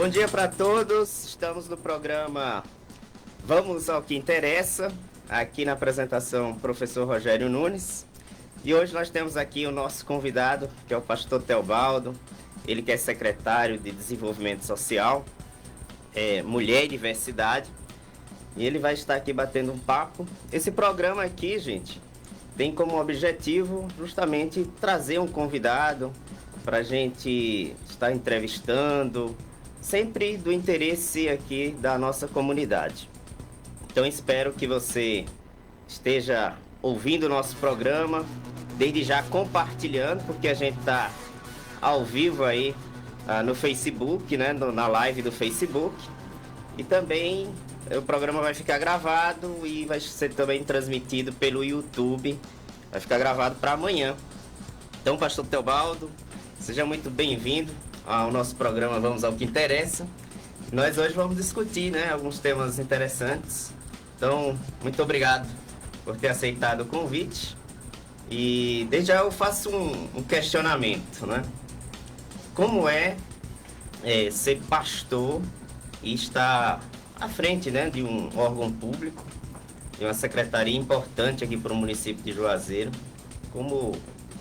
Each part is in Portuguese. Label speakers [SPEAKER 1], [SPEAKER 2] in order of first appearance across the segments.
[SPEAKER 1] Bom dia para todos, estamos no programa Vamos ao que Interessa, aqui na apresentação professor Rogério Nunes. E hoje nós temos aqui o nosso convidado, que é o pastor Teobaldo, ele que é secretário de Desenvolvimento Social, Mulher e Diversidade, e ele vai estar aqui batendo um papo. Esse programa aqui, gente, tem como objetivo justamente trazer um convidado para a gente estar entrevistando, sempre do interesse aqui da nossa comunidade. Então espero que você esteja ouvindo o nosso programa, desde já compartilhando, porque a gente está ao vivo aí no Facebook, né, na live do Facebook, e também o programa vai ficar gravado e vai ser também transmitido pelo YouTube, vai ficar gravado para amanhã. Então, pastor Teobaldo, seja muito bem-vindo ao nosso programa Vamos ao que Interessa. Nós hoje vamos discutir, né, alguns temas interessantes. Então, muito obrigado por ter aceitado o convite. E desde já eu faço um questionamento, né? Como é ser pastor e estar à frente, né, de um órgão público, de uma secretaria importante aqui para o município de Juazeiro? Como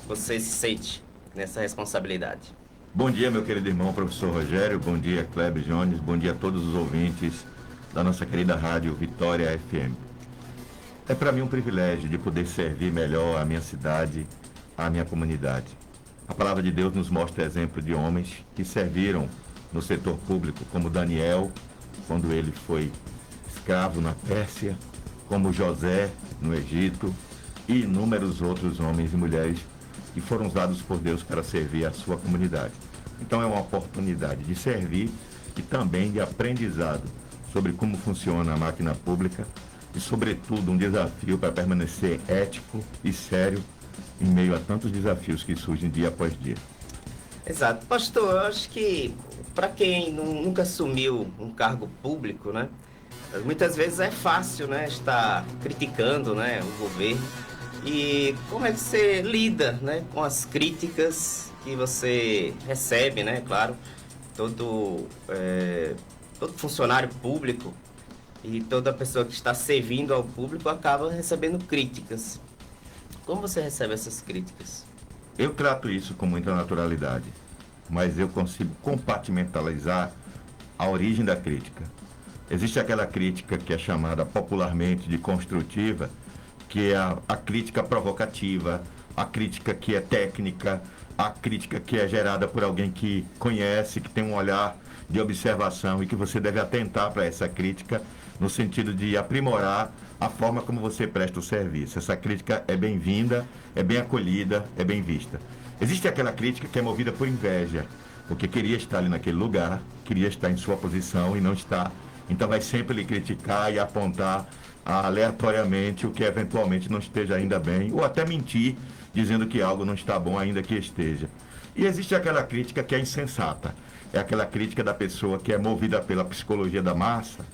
[SPEAKER 1] você se sente nessa responsabilidade?
[SPEAKER 2] Bom dia, meu querido irmão, professor Rogério. Bom dia, Kleber Jones. Bom dia a todos os ouvintes da nossa querida rádio Vitória FM. É para mim um privilégio de poder servir melhor a minha cidade, a minha comunidade. A palavra de Deus nos mostra exemplo de homens que serviram no setor público, como Daniel, quando ele foi escravo na Pérsia, como José, no Egito, e inúmeros outros homens e mulheres que foram usados por Deus para servir a sua comunidade. Então é uma oportunidade de servir e também de aprendizado sobre como funciona a máquina pública e, sobretudo, um desafio para permanecer ético e sério em meio a tantos desafios que surgem dia após dia.
[SPEAKER 1] Exato. Pastor, eu acho que para quem nunca assumiu um cargo público, né, muitas vezes é fácil, né, estar criticando, né, o governo. E como é que você lida, né, com as críticas que você recebe, né? Claro, todo funcionário público e toda pessoa que está servindo ao público acaba recebendo críticas. Como você recebe essas críticas?
[SPEAKER 2] Eu trato isso com muita naturalidade, mas eu consigo compartimentalizar a origem da crítica. Existe aquela crítica que é chamada popularmente de construtiva, que é a crítica provocativa, a crítica que é técnica, a crítica que é gerada por alguém que conhece, que tem um olhar de observação e que você deve atentar para essa crítica no sentido de aprimorar a forma como você presta o serviço. Essa crítica é bem-vinda, é bem acolhida, é bem vista. Existe aquela crítica que é movida por inveja, porque queria estar ali naquele lugar, queria estar em sua posição e não está. Então vai sempre lhe criticar e apontar aleatoriamente o que eventualmente não esteja ainda bem, ou até mentir, dizendo que algo não está bom ainda que esteja. E existe aquela crítica que é insensata, é aquela crítica da pessoa que é movida pela psicologia da massa,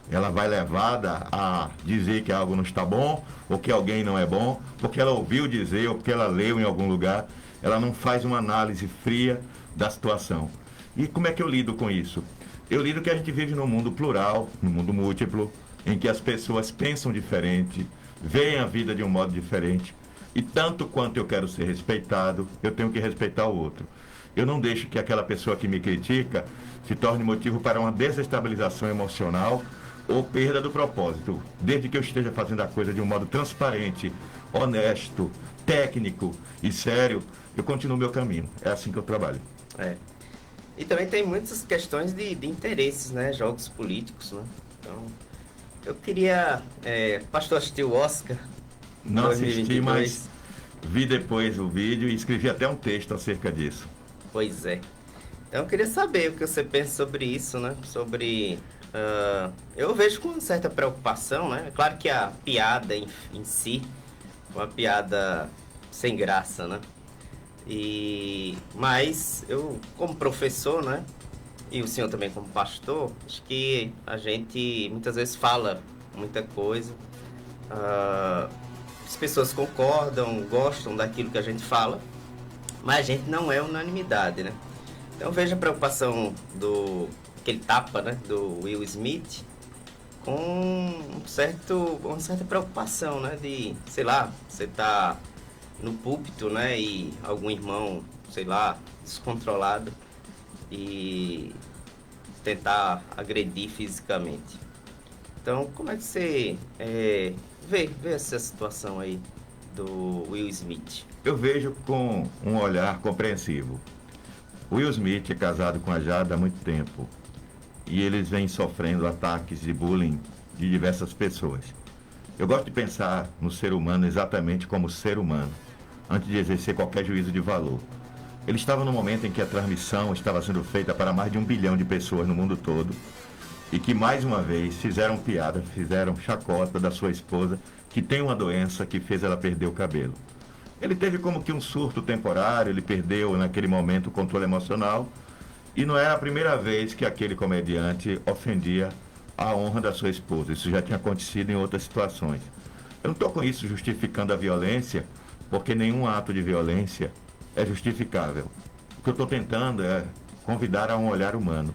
[SPEAKER 2] ela vai levada a dizer que algo não está bom, ou que alguém não é bom, porque ela ouviu dizer, ou porque ela leu em algum lugar, ela não faz uma análise fria da situação. E como é que eu lido com isso? Eu lido que a gente vive num mundo plural, num mundo múltiplo, em que as pessoas pensam diferente, veem a vida de um modo diferente, e tanto quanto eu quero ser respeitado, eu tenho que respeitar o outro. Eu não deixo que aquela pessoa que me critica se torne motivo para uma desestabilização emocional ou perda do propósito. Desde que eu esteja fazendo a coisa de um modo transparente, honesto, técnico e sério, eu continuo meu caminho. É assim que eu trabalho.
[SPEAKER 1] E também tem muitas questões de interesses, né? Jogos políticos, né? Então, eu queria... pastor, assistiu o Oscar?
[SPEAKER 2] Não
[SPEAKER 1] 2022.
[SPEAKER 2] Assisti, mas vi depois o vídeo e escrevi até um texto acerca disso.
[SPEAKER 1] Pois é. Então, eu queria saber o que você pensa sobre isso, né? Sobre... eu vejo com certa preocupação, né? É claro que a piada em si, uma piada sem graça, né? Mas eu, como professor, né? E o senhor também como pastor, acho que a gente muitas vezes fala muita coisa. As pessoas concordam, gostam daquilo que a gente fala, mas a gente não é unanimidade, né? Então veja a preocupação do aquele tapa, né, do Will Smith, com uma certa preocupação, né, de, sei lá, você tá no púlpito, né, e algum irmão, sei lá, descontrolado e tentar agredir fisicamente. Então, como é que você vê essa situação aí do Will Smith?
[SPEAKER 2] Eu vejo com um olhar compreensivo. Will Smith é casado com a Jada há muito tempo e eles vêm sofrendo ataques de bullying de diversas pessoas. Eu gosto de pensar no ser humano exatamente como ser humano, antes de exercer qualquer juízo de valor. Ele estava no momento em que a transmissão estava sendo feita para mais de 1 bilhão de pessoas no mundo todo e que, mais uma vez, fizeram piada, fizeram chacota da sua esposa, que tem uma doença que fez ela perder o cabelo. Ele teve como que um surto temporário, ele perdeu naquele momento o controle emocional e não era a primeira vez que aquele comediante ofendia a honra da sua esposa. Isso já tinha acontecido em outras situações. Eu não estou com isso justificando a violência, porque nenhum ato de violência é justificável. O que eu estou tentando é convidar a um olhar humano,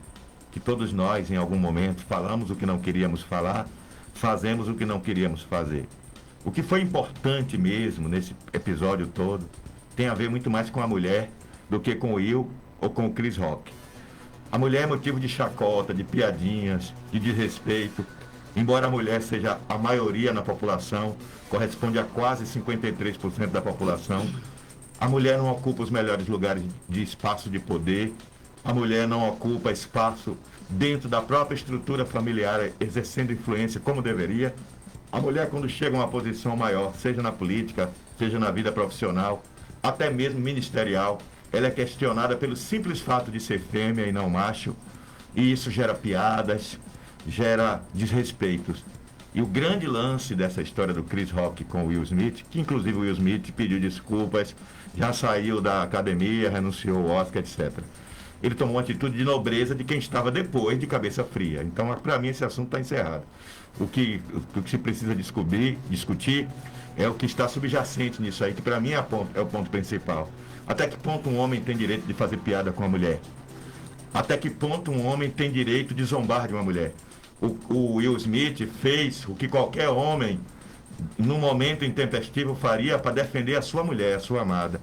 [SPEAKER 2] que todos nós, em algum momento, falamos o que não queríamos falar, fazemos o que não queríamos fazer. O que foi importante mesmo nesse episódio todo tem a ver muito mais com a mulher do que com o Will ou com o Chris Rock. A mulher é motivo de chacota, de piadinhas, de desrespeito. Embora a mulher seja a maioria na população, corresponde a quase 53% da população, a mulher não ocupa os melhores lugares de espaço de poder, a mulher não ocupa espaço dentro da própria estrutura familiar, exercendo influência como deveria. A mulher, quando chega a uma posição maior, seja na política, seja na vida profissional, até mesmo ministerial, ela é questionada pelo simples fato de ser fêmea e não macho, e isso gera piadas, gera desrespeitos. E o grande lance dessa história do Chris Rock com o Will Smith, que inclusive o Will Smith pediu desculpas, já saiu da academia, renunciou ao Oscar, etc. Ele tomou uma atitude de nobreza de quem estava depois de cabeça fria. Então, para mim, esse assunto está encerrado. O que se precisa discutir é o que está subjacente nisso aí, que para mim é o ponto principal. Até que ponto um homem tem direito de fazer piada com a mulher? Até que ponto um homem tem direito de zombar de uma mulher? O Will Smith fez o que qualquer homem, num momento intempestivo, faria para defender a sua mulher, a sua amada.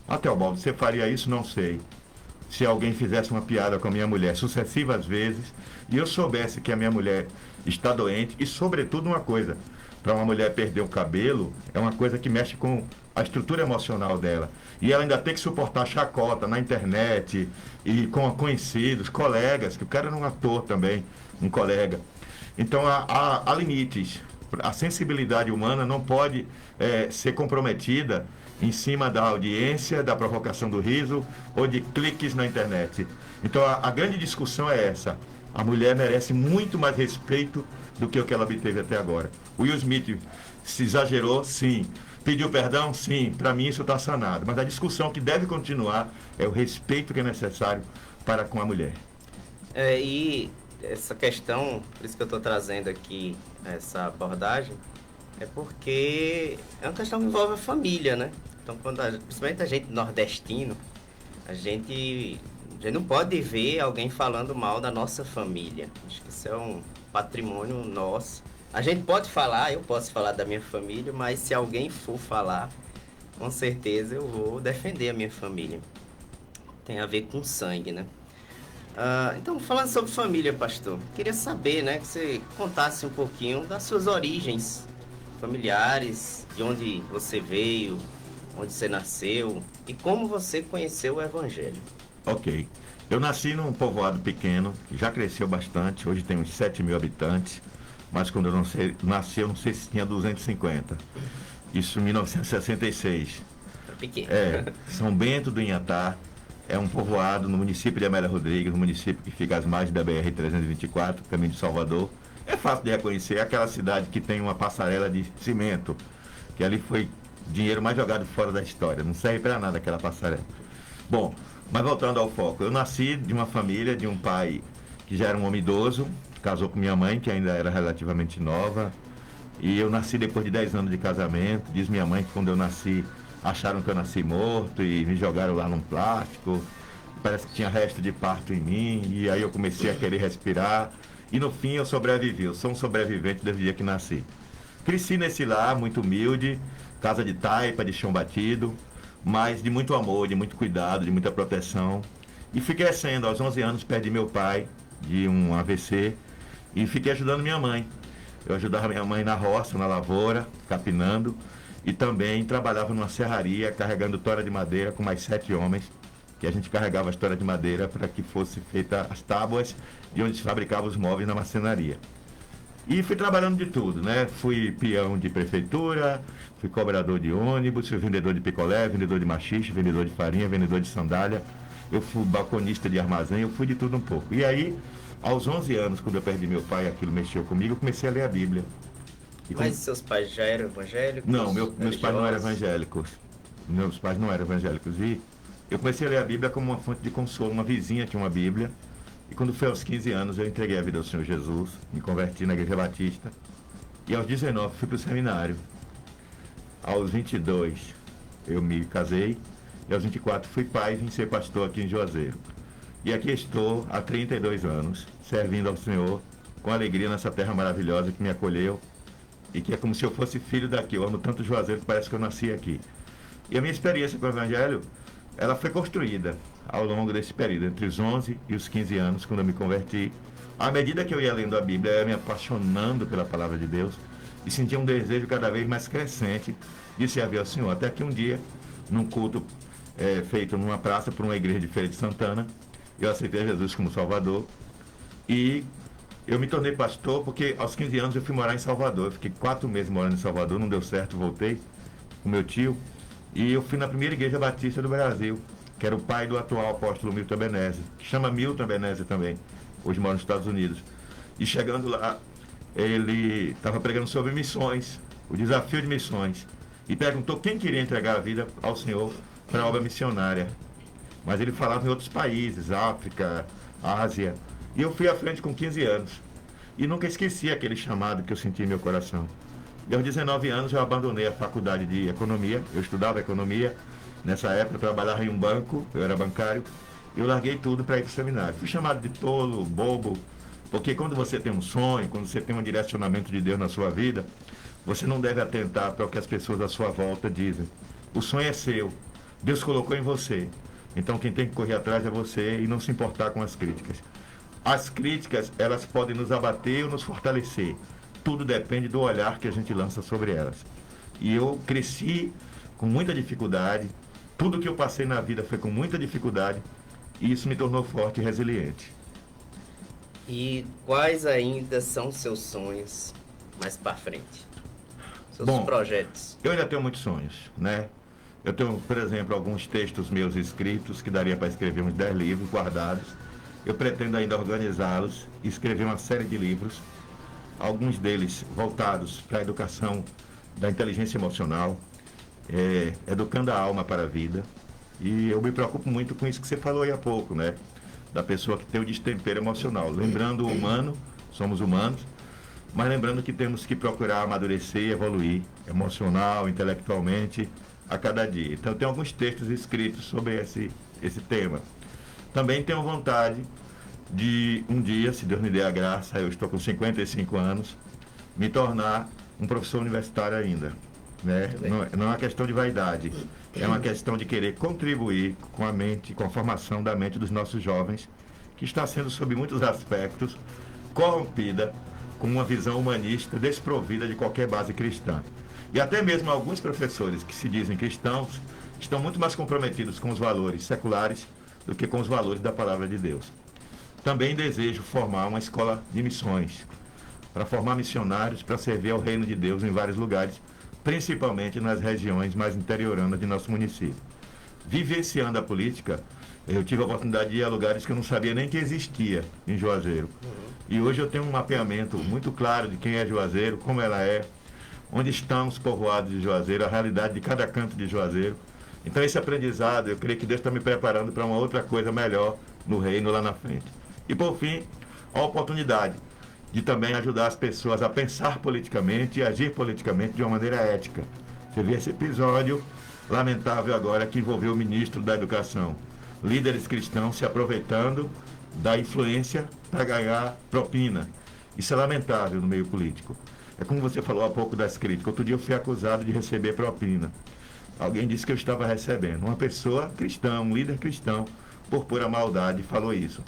[SPEAKER 2] Até o Baldo, você faria isso? Não sei. Se alguém fizesse uma piada com a minha mulher sucessivas vezes e eu soubesse que a minha mulher está doente, e sobretudo uma coisa, para uma mulher perder o cabelo é uma coisa que mexe com a estrutura emocional dela, e ela ainda tem que suportar chacota na internet e com conhecidos, colegas, que o cara era um ator também, um colega. Então há limites. A sensibilidade humana não pode ser comprometida em cima da audiência, da provocação do riso ou de cliques na internet. Então a grande discussão é essa. A mulher merece muito mais respeito do que o que ela obteve até agora. O Will Smith se exagerou, sim. Pediu perdão? Sim. Para mim isso está sanado. Mas a discussão que deve continuar é o respeito que é necessário para com a mulher.
[SPEAKER 1] E essa questão, por isso que eu estou trazendo aqui essa abordagem, é porque é uma questão que envolve a família, né? Então, principalmente a gente nordestino, a gente não pode ver alguém falando mal da nossa família. Acho que isso é um patrimônio nosso. A gente pode falar, eu posso falar da minha família, mas se alguém for falar, com certeza eu vou defender a minha família. Tem a ver com sangue, né? Então, falando sobre família, pastor, queria saber, né, que você contasse um pouquinho das suas origens familiares, de onde você veio, onde você nasceu e como você conheceu o Evangelho.
[SPEAKER 2] Ok. Eu nasci num povoado pequeno, já cresceu bastante, hoje tem uns 7 mil habitantes, mas quando eu nasci, eu não sei se tinha 250. Isso em 1966.
[SPEAKER 1] Pequeno.
[SPEAKER 2] São Bento do Inhatá, é um povoado no município de Amélia Rodrigues, no município que fica às margens da BR-324, caminho de Salvador. É fácil de reconhecer, é aquela cidade que tem uma passarela de cimento, que ali foi o dinheiro mais jogado fora da história, não serve para nada aquela passarela. Bom, mas voltando ao foco, eu nasci de uma família, de um pai que já era um homem idoso, casou com minha mãe, que ainda era relativamente nova, e eu nasci depois de 10 anos de casamento. Diz minha mãe que quando eu nasci, acharam que eu nasci morto e me jogaram lá num plástico, parece que tinha resto de parto em mim, e aí eu comecei a querer respirar, e no fim eu sobrevivi. Eu sou um sobrevivente desde o dia que nasci. Cresci nesse lar, muito humilde, casa de taipa, de chão batido, mas de muito amor, de muito cuidado, de muita proteção. E fui crescendo. Aos 11 anos perdi meu pai de um AVC e fiquei ajudando minha mãe. Eu ajudava minha mãe na roça, na lavoura, capinando, e também trabalhava numa serraria carregando tora de madeira com mais 7 homens, que a gente carregava as toras de madeira para que fosse feita as tábuas e onde se fabricava os móveis na marcenaria. E fui trabalhando de tudo, né? Fui peão de prefeitura, fui cobrador de ônibus, fui vendedor de picolé, vendedor de maxixe, vendedor de farinha, vendedor de sandália. Eu fui balconista de armazém, eu fui de tudo um pouco. E aí, aos 11 anos, quando eu perdi meu pai, aquilo mexeu comigo, eu comecei a ler a Bíblia.
[SPEAKER 1] Mas seus pais já eram evangélicos?
[SPEAKER 2] Não, meus pais não eram evangélicos. Meus pais não eram evangélicos. E eu comecei a ler a Bíblia como uma fonte de consolo. Uma vizinha tinha uma Bíblia. E quando foi aos 15 anos, eu entreguei a vida ao Senhor Jesus, me converti na Igreja Batista. E aos 19 fui para o seminário. Aos 22 eu me casei. E aos 24 fui pai e vim ser pastor aqui em Juazeiro. E aqui estou há 32 anos, servindo ao Senhor com alegria nessa terra maravilhosa que me acolheu. E que é como se eu fosse filho daqui. Eu amo tanto Juazeiro que parece que eu nasci aqui. E a minha experiência com o Evangelho, ela foi construída ao longo desse período, entre os 11 e os 15 anos, quando eu me converti. À medida que eu ia lendo a Bíblia, eu ia me apaixonando pela palavra de Deus e sentia um desejo cada vez mais crescente de servir ao Senhor. Até que um dia, num culto feito numa praça por uma igreja de Feira de Santana, eu aceitei Jesus como Salvador e eu me tornei pastor porque aos 15 anos eu fui morar em Salvador. Eu fiquei 4 meses morando em Salvador, não deu certo, voltei com meu tio. E eu fui na primeira igreja batista do Brasil, que era o pai do atual apóstolo Milton Ebenezer, que chama Milton Ebenezer também, hoje mora nos Estados Unidos. E chegando lá, ele estava pregando sobre missões, o desafio de missões, e perguntou quem queria entregar a vida ao Senhor para a obra missionária. Mas ele falava em outros países, África, Ásia, e eu fui à frente com 15 anos. E nunca esqueci aquele chamado que eu senti em meu coração. E aos 19 anos eu abandonei a faculdade de economia, eu estudava economia. Nessa época eu trabalhava em um banco, eu era bancário, e eu larguei tudo para ir para o seminário. Fui chamado de tolo, bobo, porque quando você tem um sonho, quando você tem um direcionamento de Deus na sua vida, você não deve atentar para o que as pessoas à sua volta dizem. O sonho é seu, Deus colocou em você. Então quem tem que correr atrás é você e não se importar com as críticas. As críticas, elas podem nos abater ou nos fortalecer. Tudo depende do olhar que a gente lança sobre elas. E eu cresci com muita dificuldade, tudo que eu passei na vida foi com muita dificuldade, e isso me tornou forte e resiliente.
[SPEAKER 1] E quais ainda são seus sonhos mais para frente? Seus projetos?
[SPEAKER 2] Eu ainda tenho muitos sonhos, né? Eu tenho, por exemplo, alguns textos meus escritos, que daria para escrever uns 10 livros guardados. Eu pretendo ainda organizá-los e escrever uma série de livros, alguns deles voltados para a educação da inteligência emocional, educando a alma para a vida. E eu me preocupo muito com isso que você falou aí há pouco, né? Da pessoa que tem o destempero emocional. Lembrando o humano, somos humanos, mas lembrando que temos que procurar amadurecer e evoluir emocional, intelectualmente, a cada dia. Então, tem alguns textos escritos sobre esse tema. Também tenho vontade de, um dia, se Deus me der a graça, eu estou com 55 anos, me tornar um professor universitário ainda. Né? Não é uma questão de vaidade, é uma questão de querer contribuir com a mente, com a formação da mente dos nossos jovens, que está sendo, sob muitos aspectos, corrompida com uma visão humanista desprovida de qualquer base cristã. E até mesmo alguns professores que se dizem cristãos estão muito mais comprometidos com os valores seculares do que com os valores da palavra de Deus. Também desejo formar uma escola de missões, para formar missionários para servir ao reino de Deus em vários lugares, principalmente nas regiões mais interioranas de nosso município. Vivenciando a política, eu tive a oportunidade de ir a lugares que eu não sabia nem que existia em Juazeiro. E hoje eu tenho um mapeamento muito claro de quem é Juazeiro, como ela é, onde estão os povoados de Juazeiro, a realidade de cada canto de Juazeiro. Então esse aprendizado, eu creio que Deus está me preparando para uma outra coisa melhor no reino lá na frente. E por fim, a oportunidade de também ajudar as pessoas a pensar politicamente e agir politicamente de uma maneira ética. Você vê esse episódio lamentável agora que envolveu o ministro da Educação. líderes cristãos se aproveitando da influência para ganhar propina. Isso é lamentável no meio político. É como você falou há pouco das críticas. Outro dia eu fui acusado de receber propina. Alguém disse que eu estava recebendo. Uma pessoa cristã, um líder cristão, por pura maldade, falou isso.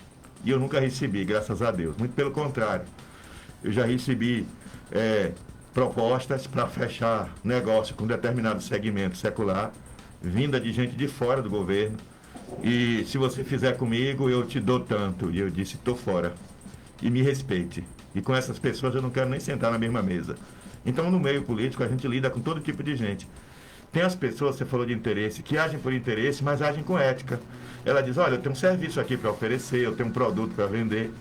[SPEAKER 2] E eu nunca recebi, graças a Deus. Muito pelo contrário. Eu já recebi propostas para fechar negócio com determinado segmento secular, vinda de gente de fora do governo. E se você fizer comigo, eu te dou tanto. E eu disse, estou fora. E me respeite. E com essas pessoas eu não quero nem sentar na mesma mesa. Então, no meio político, a gente lida com todo tipo de gente. Tem as pessoas, você falou de interesse, que agem por interesse, mas agem com ética. Ela diz, olha, eu tenho um serviço aqui para oferecer, eu tenho um produto para vender,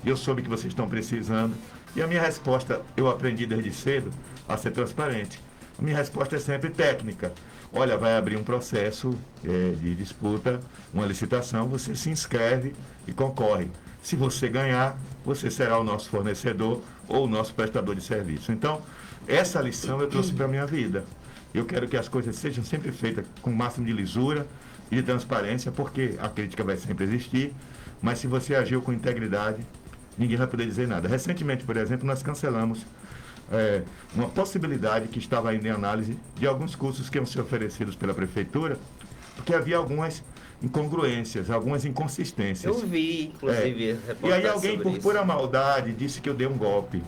[SPEAKER 2] e eu soube que vocês estão precisando. E a minha resposta, eu aprendi desde cedo a ser transparente. A minha resposta é sempre técnica. Olha, vai abrir um processo de disputa, uma licitação, você se inscreve e concorre. Se você ganhar, você será o nosso fornecedor ou o nosso prestador de serviço. Então, essa lição eu trouxe para a minha vida. Eu quero que as coisas sejam sempre feitas com o máximo de lisura e de transparência, porque a crítica vai sempre existir, mas se você agiu com integridade, ninguém vai poder dizer nada. Recentemente, por exemplo, nós cancelamos uma possibilidade que estava ainda em análise de alguns cursos que iam ser oferecidos pela prefeitura, porque havia algumas incongruências, algumas inconsistências.
[SPEAKER 1] Eu vi, inclusive,
[SPEAKER 2] E aí alguém, por pura maldade, disse que eu dei um golpe.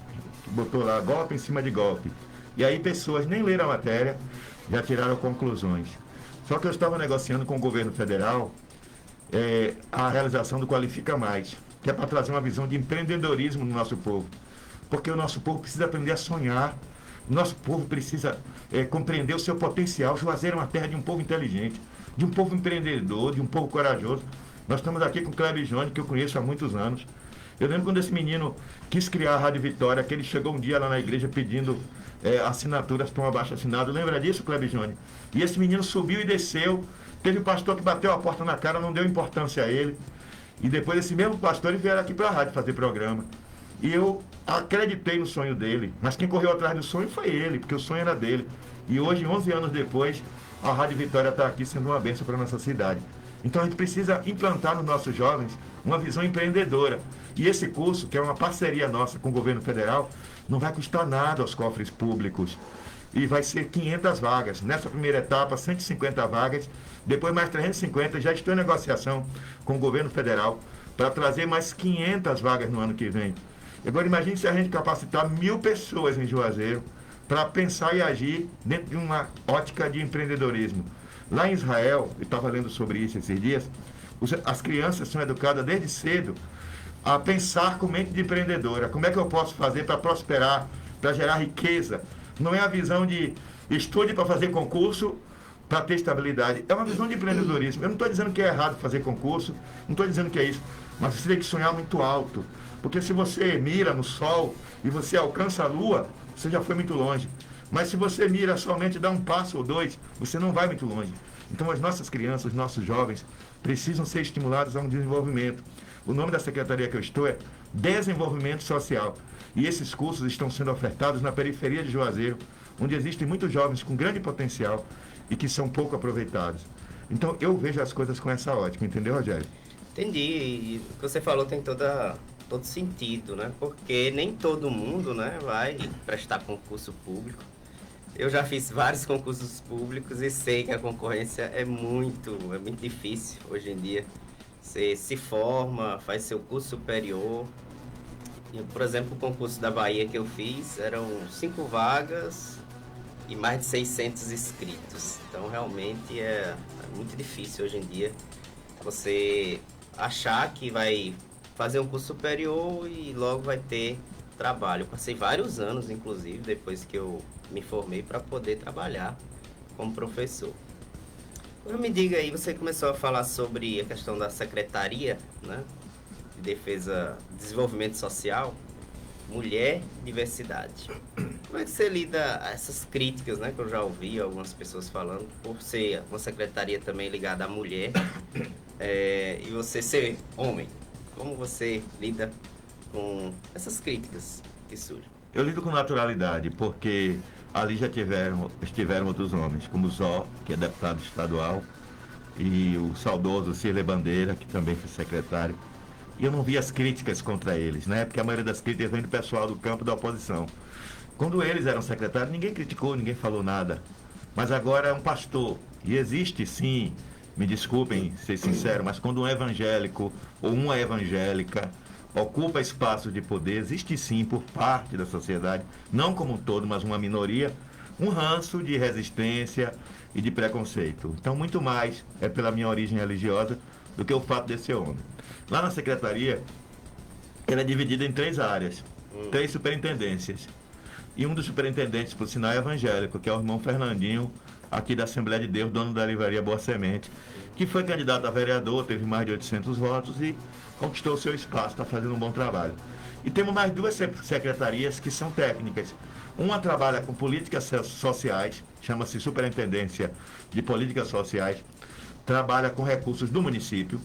[SPEAKER 2] Botou lá, golpe em cima de golpe. E aí pessoas nem leram a matéria, já tiraram conclusões. Só que eu estava negociando com o governo federal a realização do Qualifica Mais, que é para trazer uma visão de empreendedorismo no nosso povo. Porque o nosso povo precisa aprender a sonhar, o nosso povo precisa compreender o seu potencial. Juazeiro é uma terra de um povo inteligente, de um povo empreendedor, de um povo corajoso. Nós estamos aqui com o Kleber Jônio, que eu conheço há muitos anos. Eu lembro quando esse menino quis criar a Rádio Vitória, que ele chegou um dia lá na igreja pedindo assinaturas para um abaixo-assinado. Lembra disso, Kleber Jônio? E esse menino subiu e desceu. Teve pastor que bateu a porta na cara, não deu importância a ele. E depois esse mesmo pastor ele veio aqui para a rádio fazer programa. E eu acreditei no sonho dele. Mas quem correu atrás do sonho foi ele, porque o sonho era dele. E hoje, 11 anos depois, a Rádio Vitória está aqui sendo uma bênção para a nossa cidade. Então a gente precisa implantar nos nossos jovens uma visão empreendedora. E esse curso, que é uma parceria nossa com o governo federal, não vai custar nada aos cofres públicos. E vai ser 500 vagas. Nessa primeira etapa, 150 vagas. Depois mais 350. Já estou em negociação com o governo federal para trazer mais 500 vagas no ano que vem. Agora imagine se a gente capacitar 1.000 pessoas em Juazeiro para pensar e agir dentro de uma ótica de empreendedorismo. Lá em Israel, eu estava lendo sobre isso esses dias, as crianças são educadas desde cedo a pensar com mente de empreendedora. Como é que eu posso fazer para prosperar, para gerar riqueza? Não é a visão de estude para fazer concurso, para ter estabilidade. É uma visão de empreendedorismo. Eu não estou dizendo que é errado fazer concurso, não estou dizendo que é isso, mas você tem que sonhar muito alto. Porque se você mira no sol e você alcança a lua, você já foi muito longe. Mas se você mira somente dá um passo ou dois, você não vai muito longe. Então as nossas crianças, os nossos jovens, precisam ser estimulados a um desenvolvimento. O nome da secretaria que eu estou é Desenvolvimento Social. E esses cursos estão sendo ofertados na periferia de Juazeiro, onde existem muitos jovens com grande potencial e que são pouco aproveitados. Então eu vejo as coisas com essa ótica, entendeu, Rogério?
[SPEAKER 1] Entendi. E o que você falou tem todo sentido, né? Porque nem todo mundo, né, vai prestar concurso público. Eu já fiz vários concursos públicos e sei que a concorrência é muito difícil hoje em dia. Você se forma, faz seu curso superior. E, por exemplo, o concurso da Bahia que eu fiz, eram 5 vagas e mais de 600 inscritos. Então, realmente é muito difícil hoje em dia você achar que vai fazer um curso superior e logo vai ter trabalho. Eu passei vários anos, inclusive, depois que eu me formei, para poder trabalhar como professor. Agora me diga aí, você começou a falar sobre a questão da Secretaria, né, de Defesa, Desenvolvimento Social, Mulher e Diversidade. Como é que você lida essas críticas, né, que eu já ouvi algumas pessoas falando, por ser uma secretaria também ligada à mulher, e você ser homem? Como você lida com essas críticas que surgem?
[SPEAKER 2] Eu lido com naturalidade, porque ali já estiveram outros homens, como o Zó, que é deputado estadual, e o saudoso Cirlei Bandeira, que também foi secretário. E eu não vi as críticas contra eles, né? Porque a maioria das críticas vem do pessoal do campo da oposição. Quando eles eram secretários, ninguém criticou, ninguém falou nada. Mas agora é um pastor. E existe sim, me desculpem ser sincero, mas quando um evangélico ou uma evangélica ocupa espaço de poder, existe sim por parte da sociedade, não como um todo, mas uma minoria, um ranço de resistência e de preconceito. Então, muito mais é pela minha origem religiosa do que o fato de ser homem. Lá na secretaria, ela é dividida em 3 áreas, 3 superintendências. E um dos superintendentes, por sinal, é evangélico, que é o irmão Fernandinho, aqui da Assembleia de Deus, dono da livraria Boa Semente, que foi candidato a vereador, teve mais de 800 votos e conquistou o seu espaço, está fazendo um bom trabalho. E temos mais 2 secretarias que são técnicas. Uma trabalha com políticas sociais, chama-se Superintendência de Políticas Sociais, trabalha com recursos do município.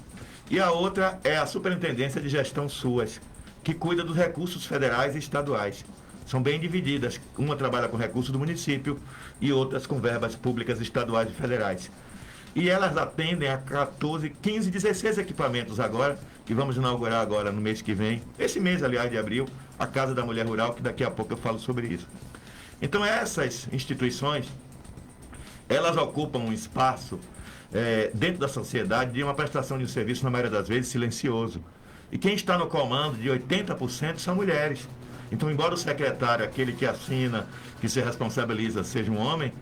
[SPEAKER 2] E a outra é a Superintendência de Gestão SUAS, que cuida dos recursos federais e estaduais. São bem divididas. Uma trabalha com recursos do município e outras com verbas públicas estaduais e federais. E elas atendem a 14, 15, 16 equipamentos agora, que vamos inaugurar agora no mês que vem, esse mês, aliás, de abril, a Casa da Mulher Rural, que daqui a pouco eu falo sobre isso. Então, essas instituições, elas ocupam um espaço dentro da sociedade de uma prestação de um serviço, na maioria das vezes, silencioso. E quem está no comando de 80% são mulheres. Então, embora o secretário, aquele que assina, que se responsabiliza, seja um homem,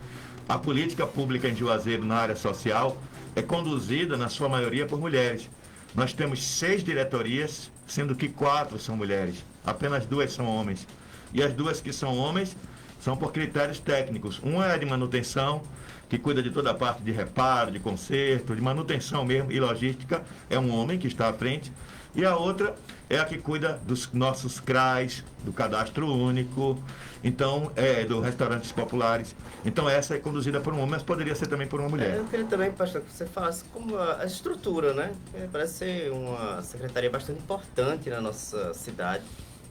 [SPEAKER 2] a política pública em Juazeiro na área social é conduzida, na sua maioria, por mulheres. Nós temos 6 diretorias, sendo que 4 são mulheres. Apenas 2 são homens. E as 2 que são homens são por critérios técnicos. Uma é de manutenção, que cuida de toda a parte de reparo, de conserto, de manutenção mesmo e logística, é um homem que está à frente. E a outra é a que cuida dos nossos CRAs, do Cadastro Único, então, dos restaurantes populares. Então, essa é conduzida por um homem, mas poderia ser também por uma mulher.
[SPEAKER 1] Eu queria também, pastor, que você falasse como a estrutura, né? Parece ser uma secretaria bastante importante na nossa cidade.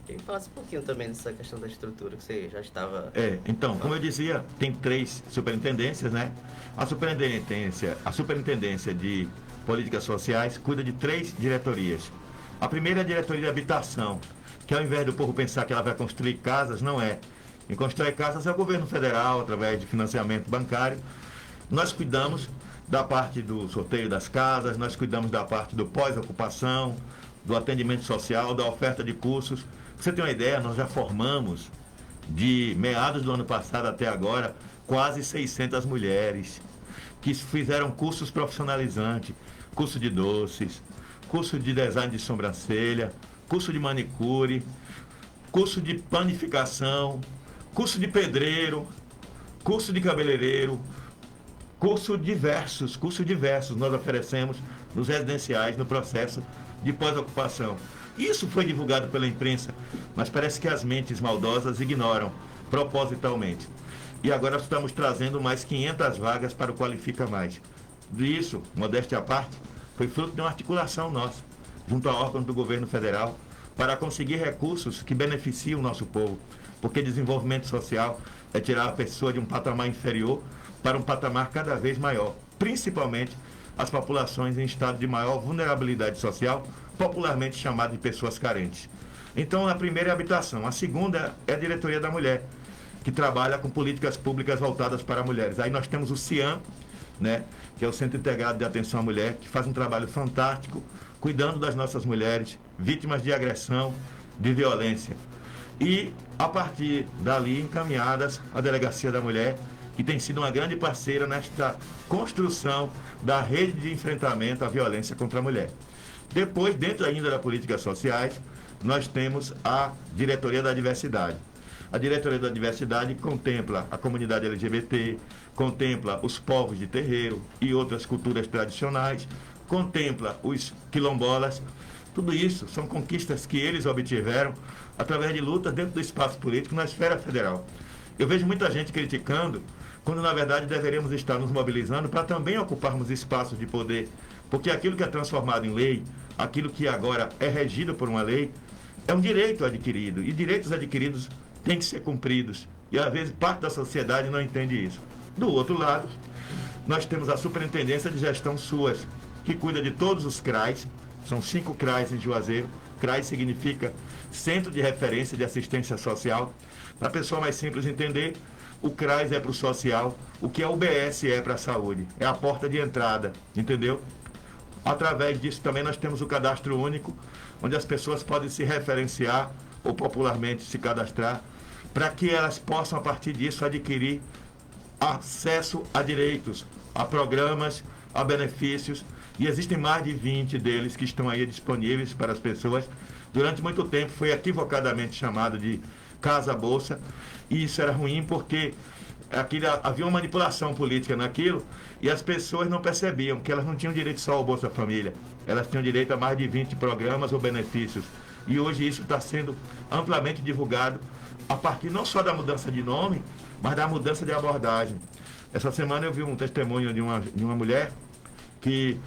[SPEAKER 1] Queria que falasse um pouquinho também dessa questão da estrutura, que você já estava...
[SPEAKER 2] Então, como eu dizia, tem 3 superintendências, né? A superintendência de políticas sociais cuida de 3 diretorias. A primeira é a diretoria de habitação, que ao invés do povo pensar que ela vai construir casas, não é. Quem constrói casas é o governo federal, através de financiamento bancário. Nós cuidamos da parte do sorteio das casas, nós cuidamos da parte do pós-ocupação, do atendimento social, da oferta de cursos. Pra você ter uma ideia, nós já formamos, de meados do ano passado até agora, quase 600 mulheres que fizeram cursos profissionalizantes, curso de doces, curso de design de sobrancelha, curso de manicure, curso de panificação, curso de pedreiro, curso de cabeleireiro, cursos diversos nós oferecemos nos residenciais no processo de pós-ocupação. Isso foi divulgado pela imprensa, mas parece que as mentes maldosas ignoram propositalmente. E agora estamos trazendo mais 500 vagas para o Qualifica Mais. Isso, modéstia à parte, foi fruto de uma articulação nossa, junto a órgãos do governo federal, para conseguir recursos que beneficiem o nosso povo. Porque desenvolvimento social é tirar a pessoa de um patamar inferior para um patamar cada vez maior, principalmente as populações em estado de maior vulnerabilidade social, popularmente chamado de pessoas carentes. Então, a primeira é a habitação. A segunda é a diretoria da mulher, que trabalha com políticas públicas voltadas para mulheres. Aí nós temos o CIAM, né, que é o Centro Integrado de Atenção à Mulher, que faz um trabalho fantástico, cuidando das nossas mulheres, vítimas de agressão, de violência. E, a partir dali, encaminhadas à Delegacia da Mulher, que tem sido uma grande parceira nesta construção da rede de enfrentamento à violência contra a mulher. Depois, dentro ainda das políticas sociais, nós temos a Diretoria da Diversidade. A Diretoria da Diversidade contempla a comunidade LGBT, contempla os povos de terreiro e outras culturas tradicionais, contempla os quilombolas. Tudo isso são conquistas que eles obtiveram através de luta dentro do espaço político na esfera federal. Eu vejo muita gente criticando, quando na verdade deveríamos estar nos mobilizando para também ocuparmos espaços de poder, porque aquilo que é transformado em lei, aquilo que agora é regido por uma lei, é um direito adquirido, e direitos adquiridos têm que ser cumpridos, e às vezes parte da sociedade não entende isso. Do outro lado, Nós temos a Superintendência de Gestão SUAS, que cuida de todos os CRAs, são 5 CRAs em Juazeiro. CRAs significa Centro de Referência de Assistência Social. Para a pessoa mais simples entender, o CRAS é para o social, o que a UBS é para a saúde, é a porta de entrada, entendeu? Através disso também nós temos o cadastro único, onde as pessoas podem se referenciar ou popularmente se cadastrar, para que elas possam, a partir disso, adquirir acesso a direitos, a programas, a benefícios, e existem mais de 20 deles que estão aí disponíveis para as pessoas. Durante muito tempo foi equivocadamente chamado de Casa Bolsa, e isso era ruim porque havia uma manipulação política naquilo, e as pessoas não percebiam que elas não tinham direito só ao Bolsa Família, elas tinham direito a mais de 20 programas ou benefícios. E hoje isso está sendo amplamente divulgado a partir não só da mudança de nome, mas da mudança de abordagem. Essa semana eu vi um testemunho de uma mulher que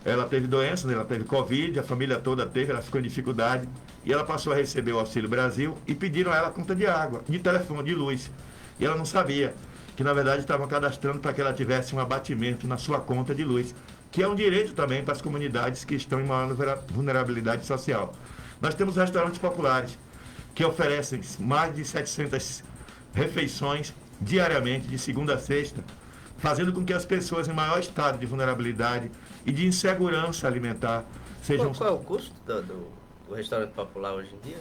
[SPEAKER 2] ela teve doença, né? Ela teve Covid, a família toda teve, ela ficou em dificuldade, e ela passou a receber o Auxílio Brasil e pediram a ela conta de água, de telefone, de luz. E ela não sabia que, na verdade, estavam cadastrando para que ela tivesse um abatimento na sua conta de luz, que é um direito também para as comunidades que estão em maior vulnerabilidade social. Nós temos restaurantes populares que oferecem mais de 700 refeições diariamente, de segunda a sexta, fazendo com que as pessoas em maior estado de vulnerabilidade e de insegurança alimentar sejam...
[SPEAKER 1] Qual é o custo do restaurante popular hoje em dia?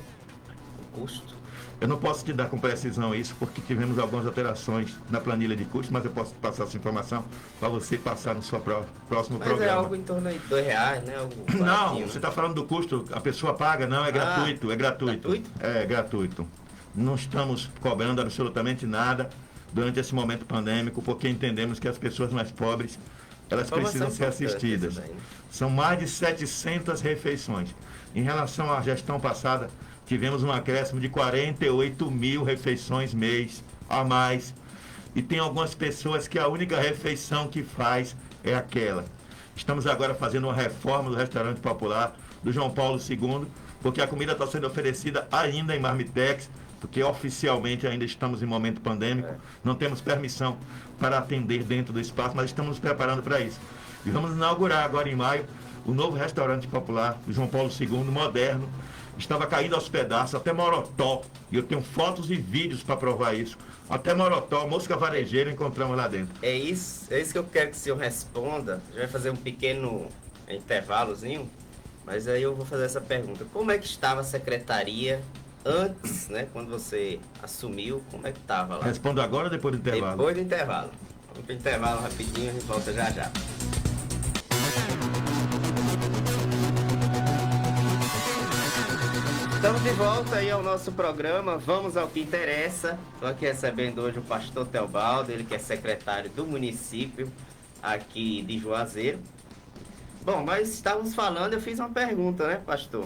[SPEAKER 1] O custo?
[SPEAKER 2] Eu não posso te dar com precisão isso, porque tivemos algumas alterações na planilha de custos, mas eu posso passar essa informação para você passar no seu próximo programa.
[SPEAKER 1] Mas é algo em torno de R$2, né? Algo
[SPEAKER 2] não, você está falando do custo, a pessoa paga, não, é gratuito, é gratuito.
[SPEAKER 1] Gratuito?
[SPEAKER 2] É gratuito. Não estamos cobrando absolutamente nada durante esse momento pandêmico, porque entendemos que as pessoas mais pobres, elas precisam ser assistidas. São mais de 700 refeições. Em relação à gestão passada, tivemos um acréscimo de 48 mil refeições mês a mais. E tem algumas pessoas que a única refeição que faz é aquela. Estamos agora fazendo uma reforma do restaurante popular do João Paulo II, porque a comida está sendo oferecida ainda em marmitex, porque oficialmente ainda estamos em momento pandêmico, não temos permissão para atender dentro do espaço, mas estamos nos preparando para isso. E vamos inaugurar agora em maio o novo restaurante popular do João Paulo II, moderno. Estava caindo aos pedaços, até Morotó, e eu tenho fotos e vídeos para provar isso. Até Morotó, mosca varejeira, encontramos lá dentro.
[SPEAKER 1] É isso que eu quero que o senhor responda. A gente vai fazer um pequeno intervalozinho, mas aí eu vou fazer essa pergunta. Como é que estava a secretaria antes, né, quando você assumiu, como é que estava lá?
[SPEAKER 2] Respondo agora ou depois do intervalo?
[SPEAKER 1] Depois do intervalo. Vamos para o intervalo rapidinho, a gente volta já já. Estamos de volta aí ao nosso programa, vamos ao que interessa. Estou aqui recebendo hoje o pastor Teobaldo, ele que é secretário do município aqui de Juazeiro. Bom, mas estávamos falando, eu fiz uma pergunta, né, pastor?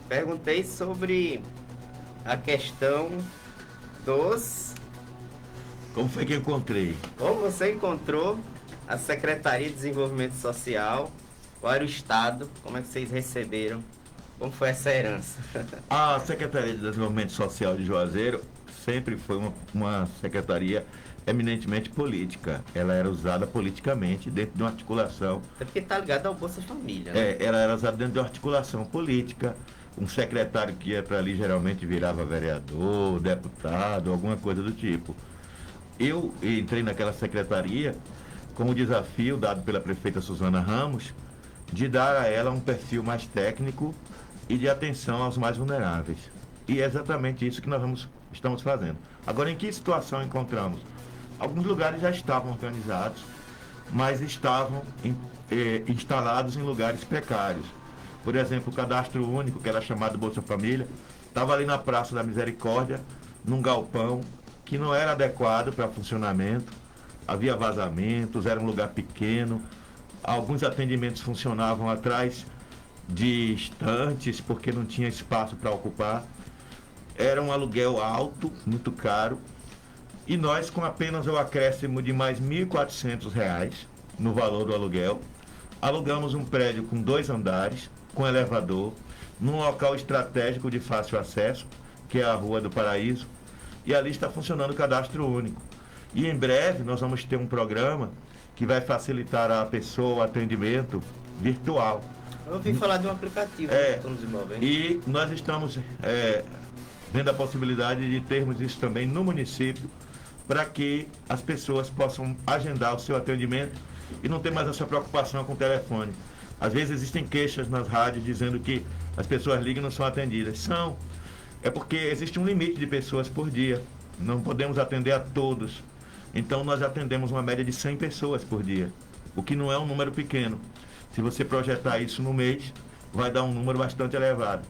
[SPEAKER 1] Perguntei sobre a questão dos...
[SPEAKER 2] Como foi que eu encontrei?
[SPEAKER 1] Como você encontrou a Secretaria de Desenvolvimento Social, qual era o estado, como é que vocês receberam? Como foi essa herança?
[SPEAKER 2] A Secretaria de Desenvolvimento Social de Juazeiro sempre foi uma secretaria eminentemente política. Ela era usada politicamente dentro de uma articulação.
[SPEAKER 1] É porque está ligado ao Bolsa Família, né?
[SPEAKER 2] Ela era usada dentro de uma articulação política. Um secretário que ia para ali geralmente virava vereador, deputado, alguma coisa do tipo. Eu entrei naquela secretaria com o desafio dado pela prefeita Suzana Ramos de dar a ela um perfil mais técnico e de atenção aos mais vulneráveis. E é exatamente isso que nós estamos fazendo. Agora, em que situação encontramos? Alguns lugares já estavam organizados, mas estavam instalados em lugares precários. Por exemplo, o cadastro único, que era chamado Bolsa Família, estava ali na Praça da Misericórdia, num galpão que não era adequado para funcionamento, havia vazamentos, era um lugar pequeno, alguns atendimentos funcionavam atrás de estantes, porque não tinha espaço para ocupar. Era um aluguel alto, muito caro, e nós, com apenas o acréscimo de mais R$ 1.400 no valor do aluguel, alugamos um prédio com 2 andares, com elevador, num local estratégico de fácil acesso, que é a Rua do Paraíso, e ali está funcionando o cadastro único. E em breve nós vamos ter um programa que vai facilitar a pessoa o atendimento virtual.
[SPEAKER 1] Eu ouvi falar de um aplicativo que estão desenvolvendo.
[SPEAKER 2] E nós estamos vendo a possibilidade de termos isso também no município, para que as pessoas possam agendar o seu atendimento e não ter mais essa preocupação com o telefone. Às vezes existem queixas nas rádios dizendo que as pessoas ligam e não são atendidas. É porque existe um limite de pessoas por dia. Não podemos atender a todos. Então nós atendemos uma média de 100 pessoas por dia, o que não é um número pequeno. Se você projetar isso no mês, vai dar um número bastante elevado.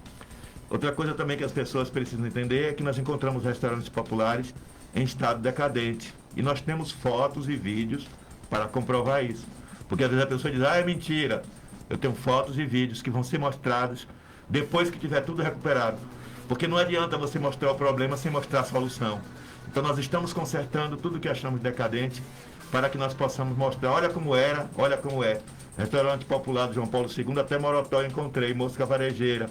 [SPEAKER 2] Outra coisa também que as pessoas precisam entender é que nós encontramos restaurantes populares em estado decadente. E nós temos fotos e vídeos para comprovar isso. Porque às vezes a pessoa diz, é mentira. Eu tenho fotos e vídeos que vão ser mostrados depois que tiver tudo recuperado. Porque não adianta você mostrar o problema sem mostrar a solução. Então nós estamos consertando tudo que achamos decadente para que nós possamos mostrar, olha como era, olha como é. Restaurante popular do João Paulo II, até Morotó eu encontrei, mosca varejeira,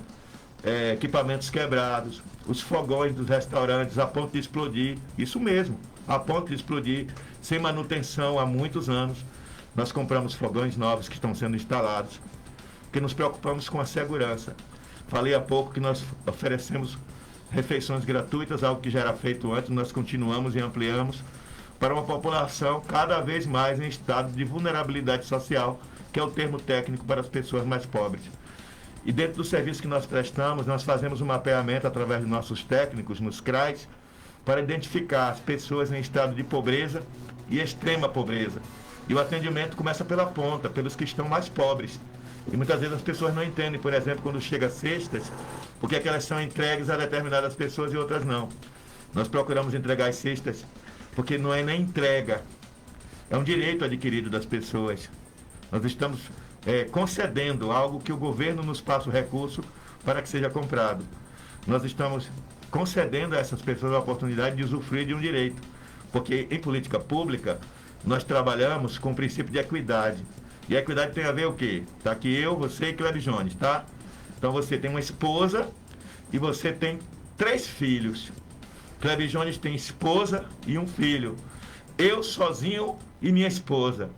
[SPEAKER 2] equipamentos quebrados, os fogões dos restaurantes a ponto de explodir, isso mesmo, a ponto de explodir, sem manutenção há muitos anos. Nós compramos fogões novos que estão sendo instalados, porque nos preocupamos com a segurança. Falei há pouco que nós oferecemos refeições gratuitas, algo que já era feito antes, nós continuamos e ampliamos para uma população cada vez mais em estado de vulnerabilidade social, que é o termo técnico para as pessoas mais pobres. E dentro do serviço que nós prestamos, nós fazemos um mapeamento através de nossos técnicos nos CRAs para identificar as pessoas em estado de pobreza e extrema pobreza. E o atendimento começa pela ponta, pelos que estão mais pobres. E muitas vezes as pessoas não entendem, por exemplo, quando chega cestas, porque é que elas são entregues a determinadas pessoas e outras não. Nós procuramos entregar as cestas porque não é nem entrega, é um direito adquirido das pessoas. Nós estamos concedendo algo que o governo nos passa o recurso para que seja comprado. Nós estamos concedendo a essas pessoas a oportunidade de usufruir de um direito, porque em política pública nós trabalhamos com o princípio de equidade. E a equidade tem a ver o quê? Está aqui eu, você e Cleber Jones, tá? Então você tem uma esposa e você tem 3 filhos. Cleber Jones tem esposa e um filho. Eu sozinho e minha esposa.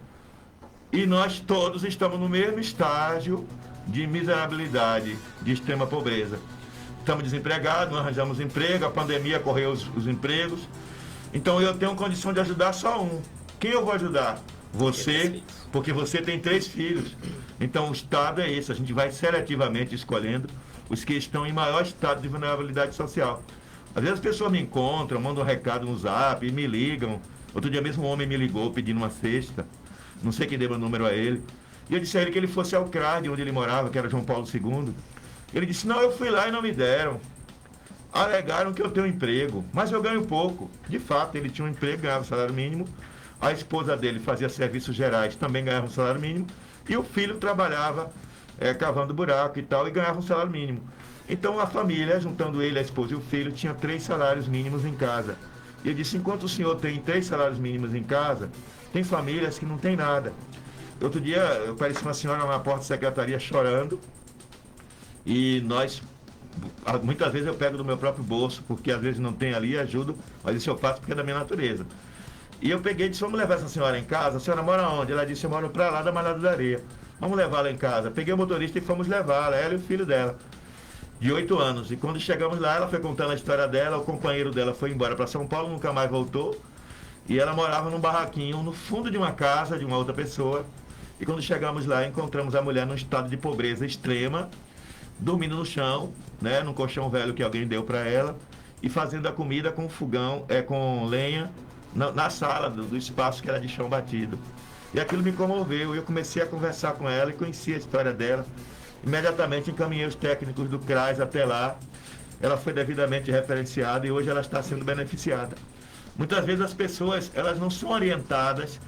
[SPEAKER 2] E nós todos estamos no mesmo estágio de miserabilidade, de extrema pobreza. Estamos desempregados, não arranjamos emprego, a pandemia correu os empregos. Então eu tenho condição de ajudar só um. Quem eu vou ajudar? Você, porque você tem 3 filhos. Então o estado é esse, a gente vai seletivamente escolhendo os que estão em maior estado de vulnerabilidade social. Às vezes as pessoas me encontram, mandam um recado no zap, me ligam. Outro dia mesmo um homem me ligou pedindo uma cesta, não sei quem deu o número a ele. E eu disse a ele que ele fosse ao CRAD, onde ele morava, que era João Paulo II. Ele disse, não, eu fui lá e não me deram. Alegaram que eu tenho emprego, mas eu ganho pouco. De fato, ele tinha um emprego, ganhava salário mínimo. A esposa dele fazia serviços gerais, também ganhava um salário mínimo. E o filho trabalhava cavando buraco e tal, e ganhava um salário mínimo. Então a família, juntando ele, a esposa e o filho, tinha 3 salários mínimos em casa. E eu disse, enquanto o senhor tem 3 salários mínimos em casa, tem famílias que não tem nada. Outro dia, eu pareci uma senhora na porta da secretaria chorando. E nós, muitas vezes eu pego do meu próprio bolso, porque às vezes não tem ali e ajudo, mas isso eu faço porque é da minha natureza. E eu peguei e disse, vamos levar essa senhora em casa? A senhora mora onde? Ela disse, eu moro pra lá da Malhada da Areia. Vamos levá-la em casa. Peguei o motorista e fomos levá-la, ela e o filho dela, de 8 anos. E quando chegamos lá, ela foi contando a história dela, o companheiro dela foi embora para São Paulo, nunca mais voltou. E ela morava num barraquinho, no fundo de uma casa de uma outra pessoa. E quando chegamos lá, encontramos a mulher num estado de pobreza extrema, dormindo no chão, né, num colchão velho que alguém deu para ela, e fazendo a comida com fogão, com lenha, na sala do espaço que era de chão batido. E aquilo me comoveu, eu comecei a conversar com ela e conheci a história dela. Imediatamente encaminhei os técnicos do CRAS até lá. Ela foi devidamente referenciada e hoje ela está sendo beneficiada. Muitas vezes as pessoas, elas não são orientadas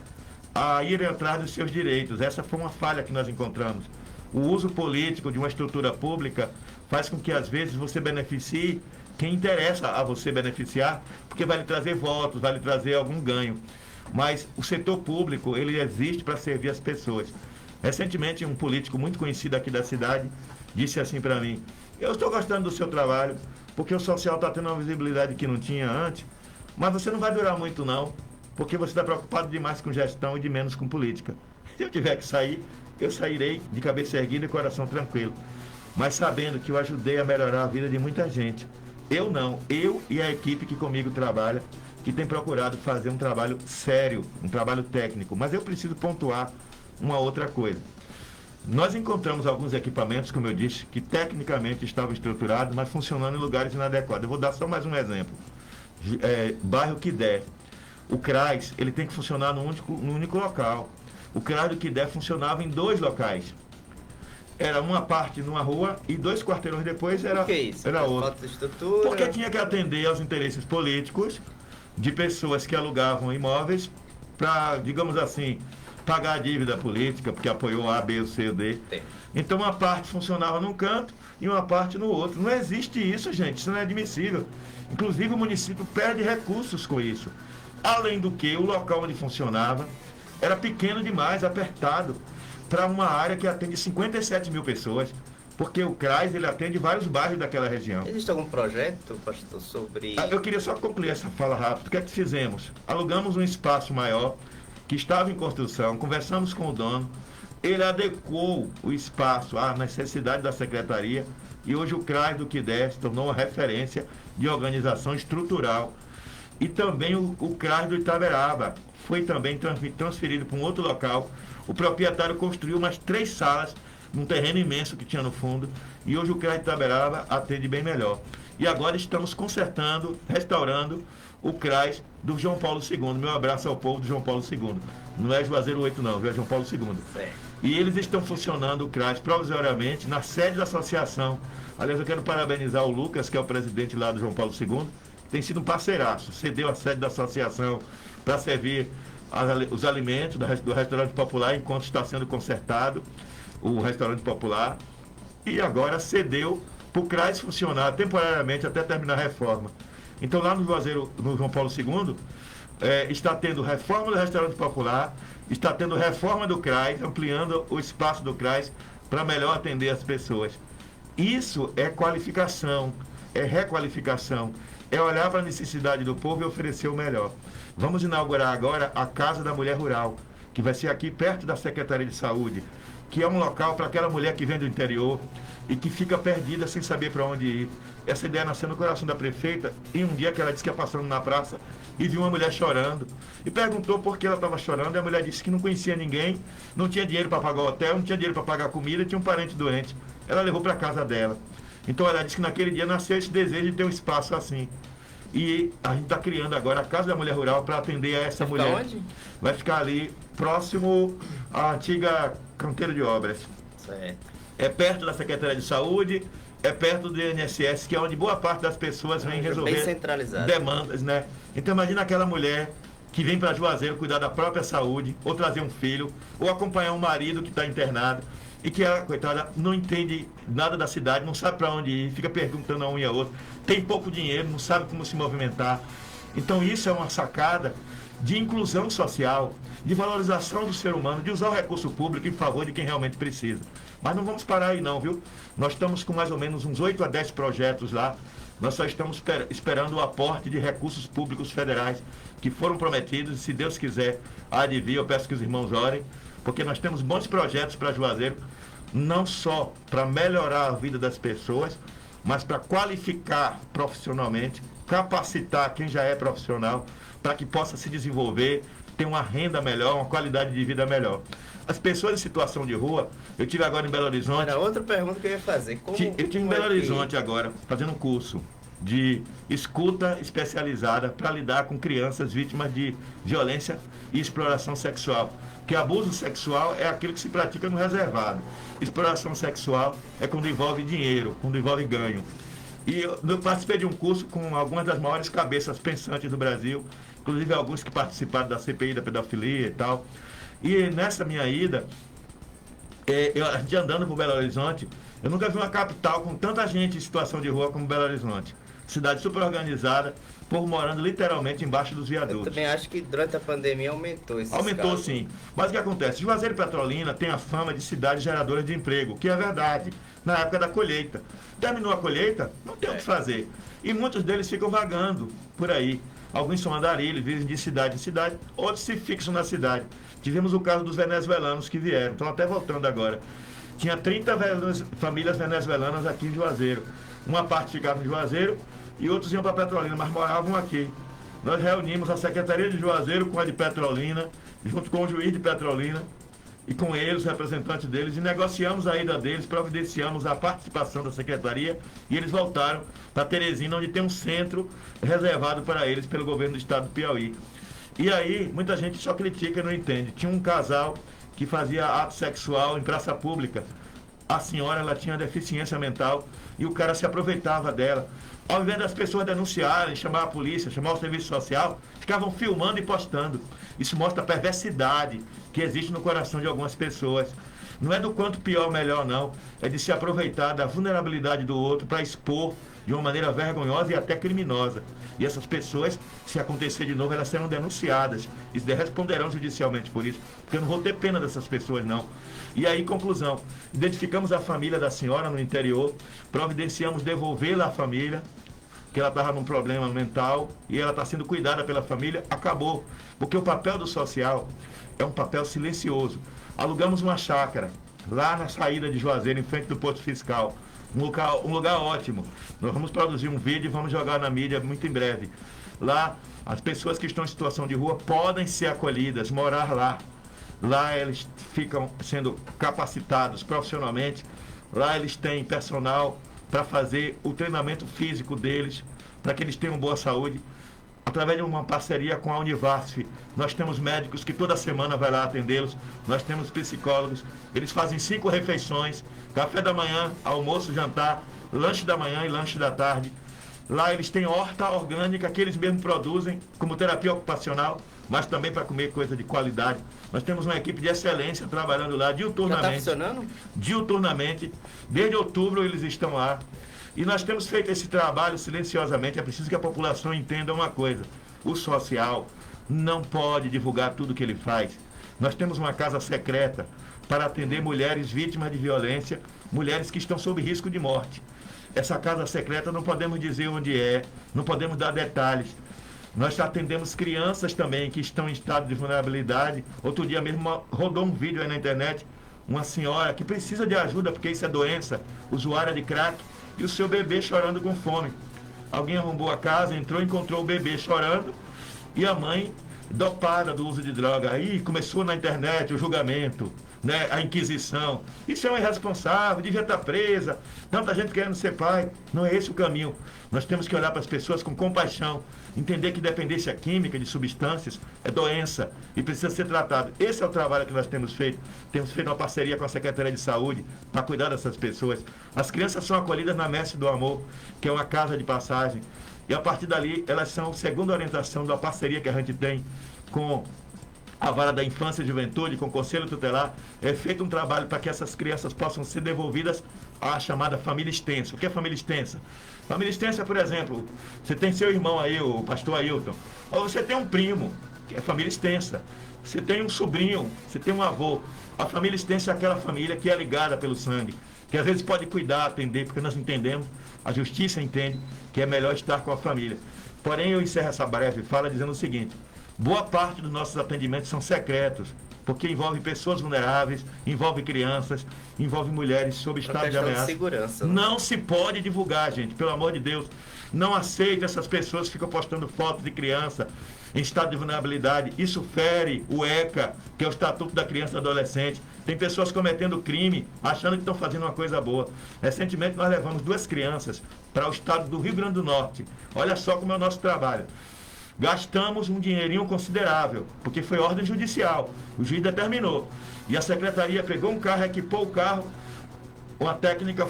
[SPEAKER 2] a ir atrás dos seus direitos. Essa foi uma falha que nós encontramos. O uso político de uma estrutura pública faz com que às vezes você beneficie quem interessa a você beneficiar, porque vai lhe trazer votos, vai lhe trazer algum ganho. Mas o setor público, ele existe para servir as pessoas. Recentemente, um político muito conhecido aqui da cidade disse assim para mim, eu estou gostando do seu trabalho, porque o social está tendo uma visibilidade que não tinha antes, mas você não vai durar muito não. porque você está preocupado demais com gestão e de menos com política. Se eu tiver que sair, eu sairei de cabeça erguida e coração tranquilo, mas sabendo que eu ajudei a melhorar a vida de muita gente. Eu não, eu e a equipe que comigo trabalha, que tem procurado fazer um trabalho sério, um trabalho técnico. Mas eu preciso pontuar uma outra coisa. Nós encontramos alguns equipamentos, como eu disse, que tecnicamente estavam estruturados, mas funcionando em lugares inadequados. Eu vou dar só mais um exemplo. Bairro Quidé. O CRAS, ele tem que funcionar num único local. O CRAS do Quidé funcionava em 2 locais. Era uma parte numa rua e 2 quarteirões depois era,
[SPEAKER 1] Por que isso?
[SPEAKER 2] era outra.
[SPEAKER 1] Falta de estrutura?
[SPEAKER 2] Porque tinha que atender aos interesses políticos de pessoas que alugavam imóveis para, digamos assim, pagar a dívida política, porque apoiou A, B, C ou D. Então uma parte funcionava num canto e uma parte no outro. Não existe isso, gente, isso não é admissível. Inclusive o município perde recursos com isso. Além do que, o local onde funcionava era pequeno demais, apertado, para uma área que atende 57 mil pessoas, porque o CRAS ele atende vários bairros daquela região.
[SPEAKER 1] Existe algum projeto, pastor, sobre...
[SPEAKER 2] Eu queria só concluir essa fala rápida. O que é que fizemos? Alugamos um espaço maior, que estava em construção, conversamos com o dono, ele adequou o espaço à necessidade da secretaria, e hoje o CRAS do Quidé se tornou uma referência de organização estrutural. E também o CRAS do Itaberaba foi também transferido para um outro local. O proprietário construiu umas 3 salas num terreno imenso que tinha no fundo, e hoje o CRAS de Itaberaba atende bem melhor. E agora estamos consertando, restaurando o CRAS do João Paulo II. Meu abraço ao povo do João Paulo II. Não é Juazeiro 8 não, é João Paulo II. E eles estão funcionando o CRAS provisoriamente na sede da associação. Aliás, eu quero parabenizar o Lucas, que é o presidente lá do João Paulo II, que tem sido um parceiraço, cedeu a sede da associação para servir os alimentos do restaurante popular enquanto está sendo consertado o restaurante popular, e agora cedeu para o CRAS funcionar temporariamente até terminar a reforma. Então lá no João Paulo II, está tendo reforma do restaurante popular, está tendo reforma do CRAS, ampliando o espaço do CRAS para melhor atender as pessoas. Isso é qualificação, é requalificação, é olhar para a necessidade do povo e oferecer o melhor. Vamos inaugurar agora a Casa da Mulher Rural, que vai ser aqui perto da Secretaria de Saúde, que é um local para aquela mulher que vem do interior e que fica perdida sem saber para onde ir. Essa ideia nasceu no coração da prefeita, e um dia que ela disse que ia passando na praça e viu uma mulher chorando. E perguntou por que ela estava chorando, e a mulher disse que não conhecia ninguém, não tinha dinheiro para pagar o hotel, não tinha dinheiro para pagar a comida, tinha um parente doente. Ela levou para a casa dela. Então ela disse que naquele dia nasceu esse desejo de ter um espaço assim. E a gente está criando agora a Casa da Mulher Rural para atender a essa mulher.
[SPEAKER 1] Onde?
[SPEAKER 2] Vai ficar ali, próximo à antiga canteiro de obras.
[SPEAKER 1] Certo.
[SPEAKER 2] É perto da Secretaria de Saúde, é perto do INSS, que é onde boa parte das pessoas vem resolver
[SPEAKER 1] bem centralizado.
[SPEAKER 2] Demandas, né? Então imagina aquela mulher que vem para Juazeiro cuidar da própria saúde, ou trazer um filho, ou acompanhar um marido que está internado, e que ela, coitada, não entende nada da cidade, não sabe para onde ir, fica perguntando a um e a outro, tem pouco dinheiro, não sabe como se movimentar. Então isso é uma sacada de inclusão social, de valorização do ser humano, de usar o recurso público em favor de quem realmente precisa. Mas não vamos parar aí não, viu? Nós estamos com mais ou menos uns 8 a 10 projetos lá. Nós só estamos esperando o aporte de recursos públicos federais que foram prometidos, e se Deus quiser, há de vir. Eu peço que os irmãos orem, porque nós temos bons projetos para Juazeiro, não só para melhorar a vida das pessoas, mas para qualificar profissionalmente, capacitar quem já é profissional, para que possa se desenvolver, ter uma renda melhor, uma qualidade de vida melhor. As pessoas em situação de rua, eu tive agora em Belo Horizonte...
[SPEAKER 1] Era outra pergunta que eu ia fazer.
[SPEAKER 2] Eu tive em Belo Horizonte agora, fazendo um curso de escuta especializada para lidar com crianças vítimas de violência e exploração sexual. Que abuso sexual é aquilo que se pratica no reservado. Exploração sexual é quando envolve dinheiro, quando envolve ganho. E eu participei de um curso com algumas das maiores cabeças pensantes do Brasil, inclusive alguns que participaram da CPI da pedofilia e tal. E nessa minha ida, a gente andando por Belo Horizonte, eu nunca vi uma capital com tanta gente em situação de rua como Belo Horizonte. Cidade super organizada, povo morando literalmente embaixo dos viadutos.
[SPEAKER 1] Eu também acho que durante a pandemia aumentou esse
[SPEAKER 2] Aumentou
[SPEAKER 1] casos.
[SPEAKER 2] Sim. Mas o que acontece? Juazeiro e Petrolina tem a fama de cidade geradora de emprego, que é verdade, na época da colheita. Terminou a colheita, não tem o que fazer. E muitos deles ficam vagando por aí. Alguns são andarilhos, vivem de cidade em cidade, outros se fixam na cidade. Tivemos o caso dos venezuelanos que vieram, estão até voltando agora. Tinha 30 famílias venezuelanas aqui em Juazeiro. Uma parte ficava em Juazeiro e outros iam para Petrolina, mas moravam aqui. Nós reunimos a Secretaria de Juazeiro com a de Petrolina, junto com o juiz de Petrolina, e com eles, representantes deles, e negociamos a ida deles, providenciamos a participação da Secretaria, e eles voltaram para Teresina, onde tem um centro reservado para eles pelo governo do estado do Piauí. E aí, muita gente só critica e não entende. Tinha um casal que fazia ato sexual em praça pública. A senhora, ela tinha deficiência mental e o cara se aproveitava dela. Ao invés das pessoas denunciarem, chamar a polícia, chamar o serviço social, ficavam filmando e postando. Isso mostra a perversidade que existe no coração de algumas pessoas. Não é do quanto pior ou melhor, não. É de se aproveitar da vulnerabilidade do outro para expor de uma maneira vergonhosa e até criminosa. E essas pessoas, se acontecer de novo, elas serão denunciadas e responderão judicialmente por isso. Porque eu não vou ter pena dessas pessoas, não. E aí, conclusão, identificamos a família da senhora no interior, providenciamos devolvê-la à família, que ela estava num problema mental e ela está sendo cuidada pela família, acabou. Porque o papel do social é um papel silencioso. Alugamos uma chácara lá na saída de Juazeiro, em frente do posto fiscal. Um lugar ótimo. Nós vamos produzir um vídeo e vamos jogar na mídia muito em breve. Lá, as pessoas que estão em situação de rua podem ser acolhidas, morar lá. Lá eles ficam sendo capacitados profissionalmente. Lá eles têm personal para fazer o treinamento físico deles, para que eles tenham boa saúde. Através de uma parceria com a Univasf, nós temos médicos que toda semana vai lá atendê-los, nós temos psicólogos, eles fazem 5 refeições, café da manhã, almoço, jantar, lanche da manhã e lanche da tarde. Lá eles têm horta orgânica que eles mesmos produzem, como terapia ocupacional, mas também para comer coisa de qualidade. Nós temos uma equipe de excelência trabalhando lá diuturnamente.
[SPEAKER 1] Já está funcionando?
[SPEAKER 2] Diuturnamente. Desde outubro eles estão lá. E nós temos feito esse trabalho silenciosamente. É preciso que a população entenda uma coisa. O social não pode divulgar tudo que ele faz. Nós temos uma casa secreta para atender mulheres vítimas de violência, mulheres que estão sob risco de morte. Essa casa secreta não podemos dizer onde é, não podemos dar detalhes. Nós atendemos crianças também que estão em estado de vulnerabilidade. Outro dia mesmo rodou um vídeo aí na internet, uma senhora que precisa de ajuda porque isso é doença, usuária de crack, e o seu bebê chorando com fome. Alguém arrombou a casa, entrou, encontrou o bebê chorando e a mãe dopada do uso de droga. Aí começou na internet o julgamento, né, a inquisição. Isso é um irresponsável, devia estar presa, tanta gente querendo ser pai. Não é esse o caminho. Nós temos que olhar para as pessoas com compaixão, entender que dependência química de substâncias é doença e precisa ser tratado. Esse é o trabalho que nós temos feito. Temos feito uma parceria com a Secretaria de Saúde para cuidar dessas pessoas. As crianças são acolhidas na Mestre do Amor, que é uma casa de passagem. E a partir dali, elas são, segundo a orientação da parceria que a gente tem com a Vara da Infância e Juventude, com o Conselho Tutelar, é feito um trabalho para que essas crianças possam ser devolvidas à chamada família extensa. O que é família extensa? Família extensa, por exemplo, você tem seu irmão aí, o pastor Ailton, ou você tem um primo, que é família extensa. Você tem um sobrinho, você tem um avô. A família extensa é aquela família que é ligada pelo sangue, que às vezes pode cuidar, atender, porque nós entendemos, a justiça entende que é melhor estar com a família. Porém, eu encerro essa breve fala dizendo o seguinte: boa parte dos nossos atendimentos são secretos, porque envolve pessoas vulneráveis, envolve crianças, envolve mulheres sob estado de ameaça.
[SPEAKER 1] Segurança, né?
[SPEAKER 2] Não se pode divulgar, gente, pelo amor de Deus. Não aceite essas pessoas que ficam postando fotos de criança em estado de vulnerabilidade. Isso fere o ECA, que é o Estatuto da Criança e do Adolescente. Tem pessoas cometendo crime, achando que estão fazendo uma coisa boa. Recentemente nós levamos 2 crianças para o estado do Rio Grande do Norte. Olha só como é o nosso trabalho. Gastamos um dinheirinho considerável, porque foi ordem judicial. O juiz determinou. E a secretaria pegou um carro, equipou o carro. Uma técnica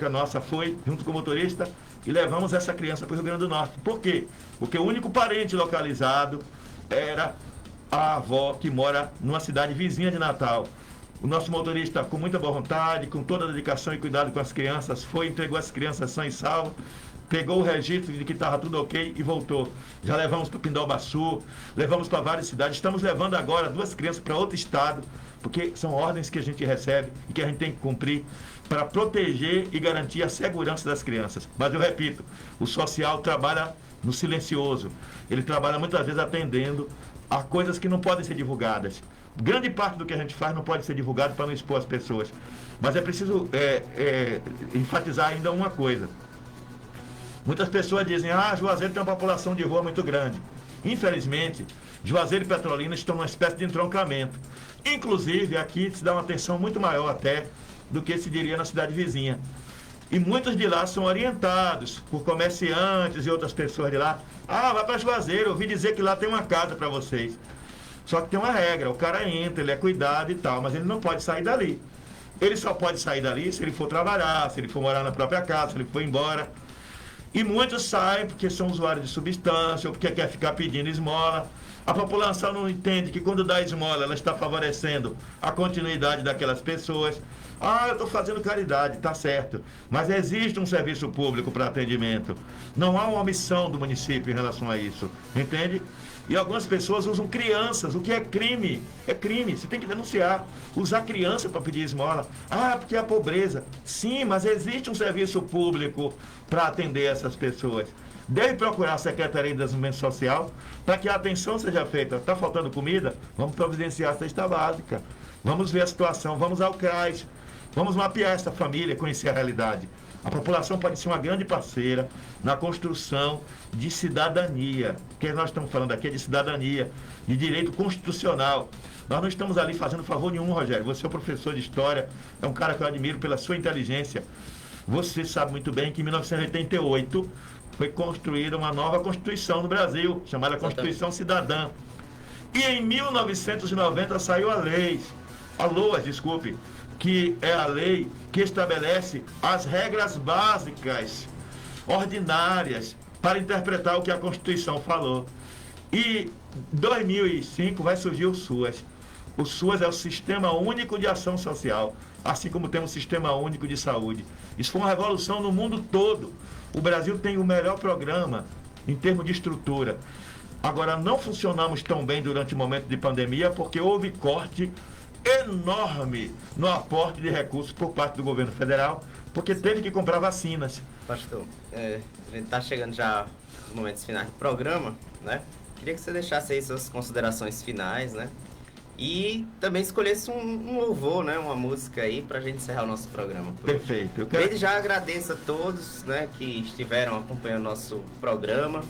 [SPEAKER 2] nossa foi, junto com o motorista, e levamos essa criança para o Rio Grande do Norte. Por quê? Porque o único parente localizado era a avó que mora numa cidade vizinha de Natal. O nosso motorista, com muita boa vontade, com toda a dedicação e cuidado com as crianças, foi, entregou as crianças sã e salvo, pegou o registro de que estava tudo ok e voltou. Já levamos para o Pindobaçu, levamos para várias cidades. Estamos levando agora 2 crianças para outro estado, porque são ordens que a gente recebe e que a gente tem que cumprir para proteger e garantir a segurança das crianças. Mas eu repito, o social trabalha no silencioso. Ele trabalha muitas vezes atendendo a coisas que não podem ser divulgadas. Grande parte do que a gente faz não pode ser divulgado para não expor as pessoas. Mas é preciso enfatizar ainda uma coisa. Muitas pessoas dizem, Juazeiro tem uma população de rua muito grande. Infelizmente, Juazeiro e Petrolina estão numa espécie de entroncamento. Inclusive, aqui se dá uma atenção muito maior até do que se diria na cidade vizinha. E muitos de lá são orientados por comerciantes e outras pessoas de lá. Vai para Juazeiro, eu ouvi dizer que lá tem uma casa para vocês. Só que tem uma regra, o cara entra, ele é cuidado e tal, mas ele não pode sair dali. Ele só pode sair dali se ele for trabalhar, se ele for morar na própria casa, se ele for embora. E muitos saem porque são usuários de substância ou porque quer ficar pedindo esmola. A população não entende que quando dá esmola, ela está favorecendo a continuidade daquelas pessoas. Eu estou fazendo caridade, tá certo. Mas existe um serviço público para atendimento. Não há uma omissão do município em relação a isso. Entende? E algumas pessoas usam crianças, o que é crime. É crime, você tem que denunciar. Usar criança para pedir esmola. Porque é a pobreza. Sim, mas existe um serviço público para atender essas pessoas. Deve procurar a Secretaria de Desenvolvimento Social para que a atenção seja feita. Está faltando comida? Vamos providenciar a cesta básica. Vamos ver a situação, vamos ao CRAS. Vamos mapear essa família, conhecer a realidade. A população pode ser uma grande parceira na construção de cidadania. O que nós estamos falando aqui é de cidadania, de direito constitucional. Nós não estamos ali fazendo favor nenhum, Rogério. Você é um professor de história, é um cara que eu admiro pela sua inteligência. Você sabe muito bem que em 1988 foi construída uma nova Constituição no Brasil, chamada Constituição Cidadã. E em 1990 saiu a LOAS, que é a lei que estabelece as regras básicas, ordinárias, para interpretar o que a Constituição falou. E em 2005 vai surgir o SUAS. O SUAS é o Sistema Único de Ação Social, assim como tem um Sistema Único de Saúde. Isso foi uma revolução no mundo todo. O Brasil tem o melhor programa em termos de estrutura. Agora, não funcionamos tão bem durante o momento de pandemia porque houve corte enorme no aporte de recursos por parte do governo federal, porque teve que comprar vacinas.
[SPEAKER 1] Pastor, a gente está chegando já nos momentos finais do programa, né? Queria que você deixasse aí suas considerações finais, né? E também escolhesse um louvor, né? Uma música aí pra gente encerrar o nosso programa.
[SPEAKER 2] Perfeito.
[SPEAKER 1] Desde já agradeço a todos, né, que estiveram acompanhando o nosso programa.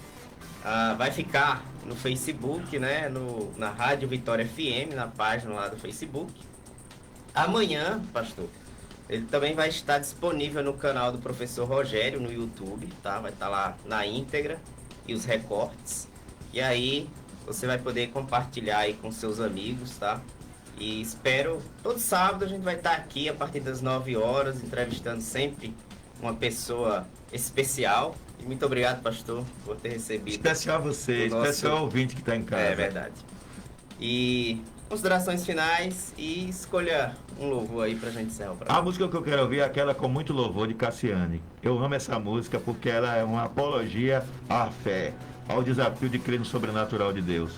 [SPEAKER 1] Vai ficar no Facebook, né, na Rádio Vitória FM, na página lá do Facebook. Amanhã, pastor, ele também vai estar disponível no canal do professor Rogério no YouTube, tá? Vai estar lá na íntegra e os recortes. E aí você vai poder compartilhar aí com seus amigos, tá? E espero, todo sábado a gente vai estar aqui a partir das 9 horas, entrevistando sempre uma pessoa especial. E muito obrigado, pastor, por ter recebido.
[SPEAKER 2] Especial você, especial ouvinte que está em casa.
[SPEAKER 1] É verdade. E considerações finais e escolha um louvor aí pra gente encerrar o programa.
[SPEAKER 2] A música que eu quero ouvir é aquela com muito louvor de Cassiane. Eu amo essa música porque ela é uma apologia à fé, ao desafio de crer no sobrenatural de Deus.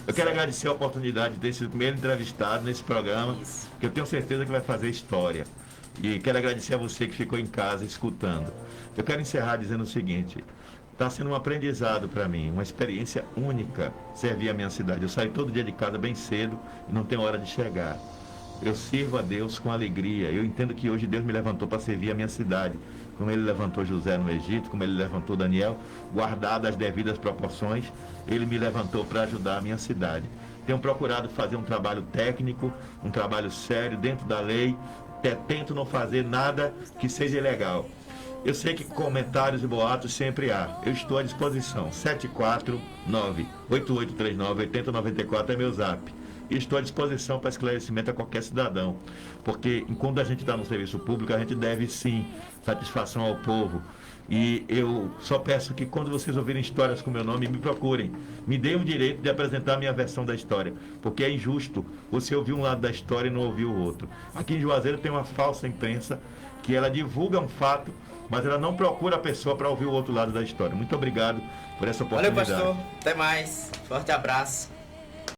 [SPEAKER 2] Eu quero agradecer a oportunidade de ter sido o primeiro entrevistado nesse programa, que eu tenho certeza que vai fazer história. E quero agradecer a você que ficou em casa escutando. Eu quero encerrar dizendo o seguinte: está sendo um aprendizado para mim, uma experiência única servir a minha cidade. Eu saio todo dia de casa bem cedo e não tenho hora de chegar. Eu sirvo a Deus com alegria. Eu entendo que hoje Deus me levantou para servir a minha cidade, como Ele levantou José no Egito, como Ele levantou Daniel, guardadas as devidas proporções, Ele me levantou para ajudar a minha cidade. Tenho procurado fazer um trabalho técnico, um trabalho sério, dentro da lei. Tento não fazer nada que seja ilegal. Eu sei que comentários e boatos sempre há. Eu estou à disposição. 749-8839-8094 é meu zap. E estou à disposição para esclarecimento a qualquer cidadão. Porque enquanto a gente está no serviço público, a gente deve sim satisfação ao povo. E eu só peço que quando vocês ouvirem histórias com meu nome, me procurem. Me deem o direito de apresentar a minha versão da história. Porque é injusto você ouvir um lado da história e não ouvir o outro. Aqui em Juazeiro tem uma falsa imprensa que ela divulga um fato, mas ela não procura a pessoa para ouvir o outro lado da história. Muito obrigado por essa oportunidade.
[SPEAKER 1] Valeu, pastor. Até mais. Forte abraço.